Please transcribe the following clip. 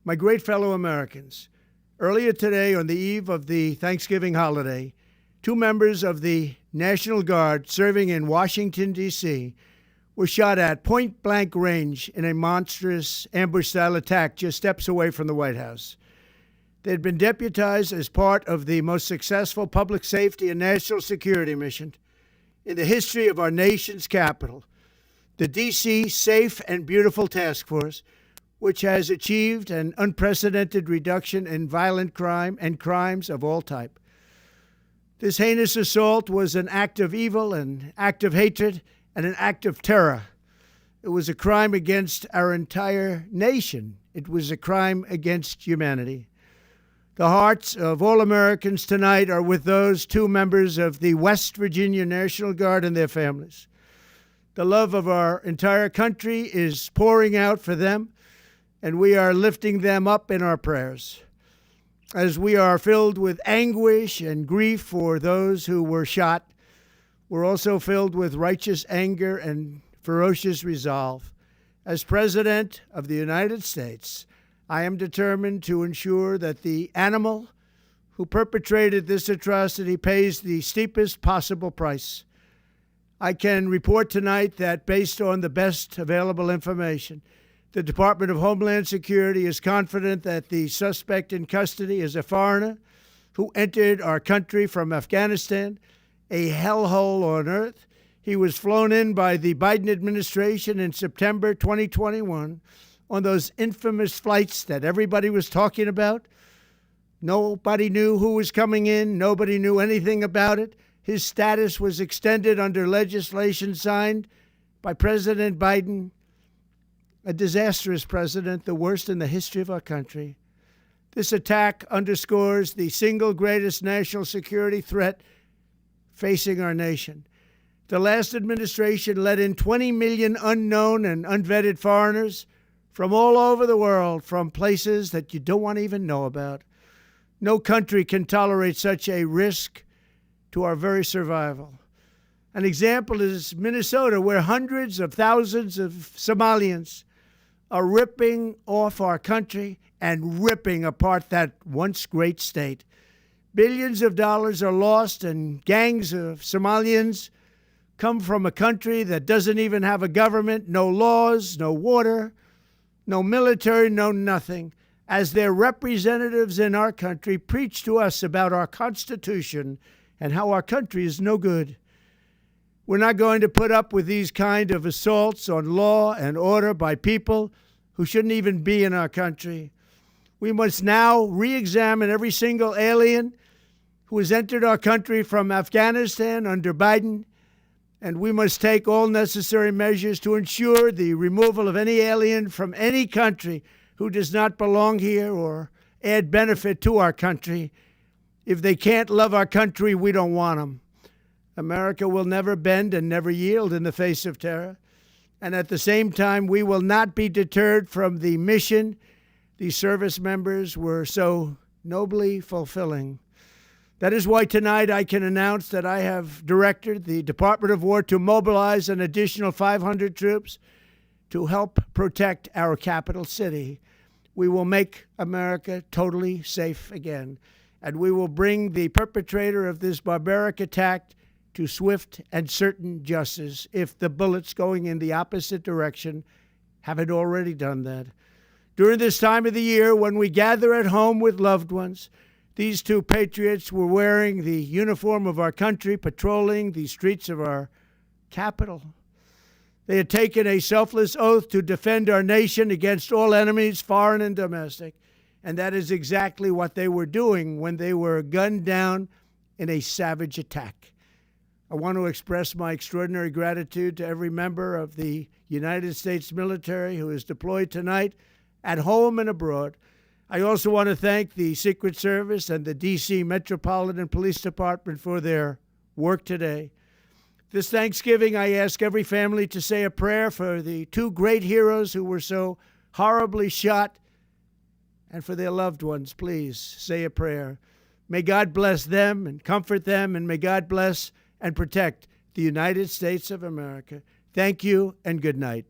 My great fellow Americans, earlier today, on the eve of the Thanksgiving holiday, 2 members of the National Guard serving in Washington, D.C., were shot at point-blank range in a monstrous ambush-style attack just steps away from the White House. They had been deputized as part of the most successful public safety and national security mission in the history of our nation's capital, the D.C. Safe and Beautiful Task Force, which has achieved an unprecedented reduction in violent crime and crimes of all type. This heinous assault was an act of evil, an act of hatred, and an act of terror. It was a crime against our entire nation. It was a crime against humanity. The hearts of all Americans tonight are with those 2 members of the West Virginia National Guard and their families. The love of our entire country is pouring out for them, and we are lifting them up in our prayers. As we are filled with anguish and grief for those who were shot, we're also filled with righteous anger and ferocious resolve. As President of the United States, I am determined to ensure that the animal who perpetrated this atrocity pays the steepest possible price. I can report tonight that based on the best available information, the Department of Homeland Security is confident that the suspect in custody is a foreigner who entered our country from Afghanistan, a hellhole on earth. He was flown in by the Biden administration in September 2021 on those infamous flights that everybody was talking about. Nobody knew who was coming in. Nobody knew anything about it. His status was extended under legislation signed by President Biden, a disastrous president, the worst in the history of our country. This attack underscores the single greatest national security threat facing our nation. The last administration let in 20 million unknown and unvetted foreigners from all over the world, from places that you don't want to even know about. No country can tolerate such a risk to our very survival. An example is Minnesota, where hundreds of thousands of Somalians are ripping off our country and ripping apart that once great state. Billions of dollars are lost, and gangs of Somalians come from a country that doesn't even have a government, no laws, no water, no military, no nothing. As their representatives in our country preach to us about our Constitution and how our country is no good. We're not going to put up with these kind of assaults on law and order by people who shouldn't even be in our country. We must now re-examine every single alien who has entered our country from Afghanistan under Biden, and we must take all necessary measures to ensure the removal of any alien from any country who does not belong here or add benefit to our country. If they can't love our country, we don't want them. America will never bend and never yield in the face of terror. And at the same time, we will not be deterred from the mission these service members were so nobly fulfilling. That is why tonight I can announce that I have directed the Department of War to mobilize an additional 500 troops to help protect our capital city. We will make America totally safe again, and we will bring the perpetrator of this barbaric attack to swift and certain justice if the bullets going in the opposite direction haven't already done that. During this time of the year, when we gather at home with loved ones, these 2 patriots were wearing the uniform of our country, patrolling the streets of our capital. They had taken a selfless oath to defend our nation against all enemies, foreign and domestic. And that is exactly what they were doing when they were gunned down in a savage attack. I want to express my extraordinary gratitude to every member of the United States military who is deployed tonight, at home and abroad. I also want to thank the Secret Service and the D.C. Metropolitan Police Department for their work today. This Thanksgiving, I ask every family to say a prayer for the 2 great heroes who were so horribly shot, and for their loved ones. Please say a prayer. May God bless them and comfort them, and may God bless and protect the United States of America. Thank you and good night.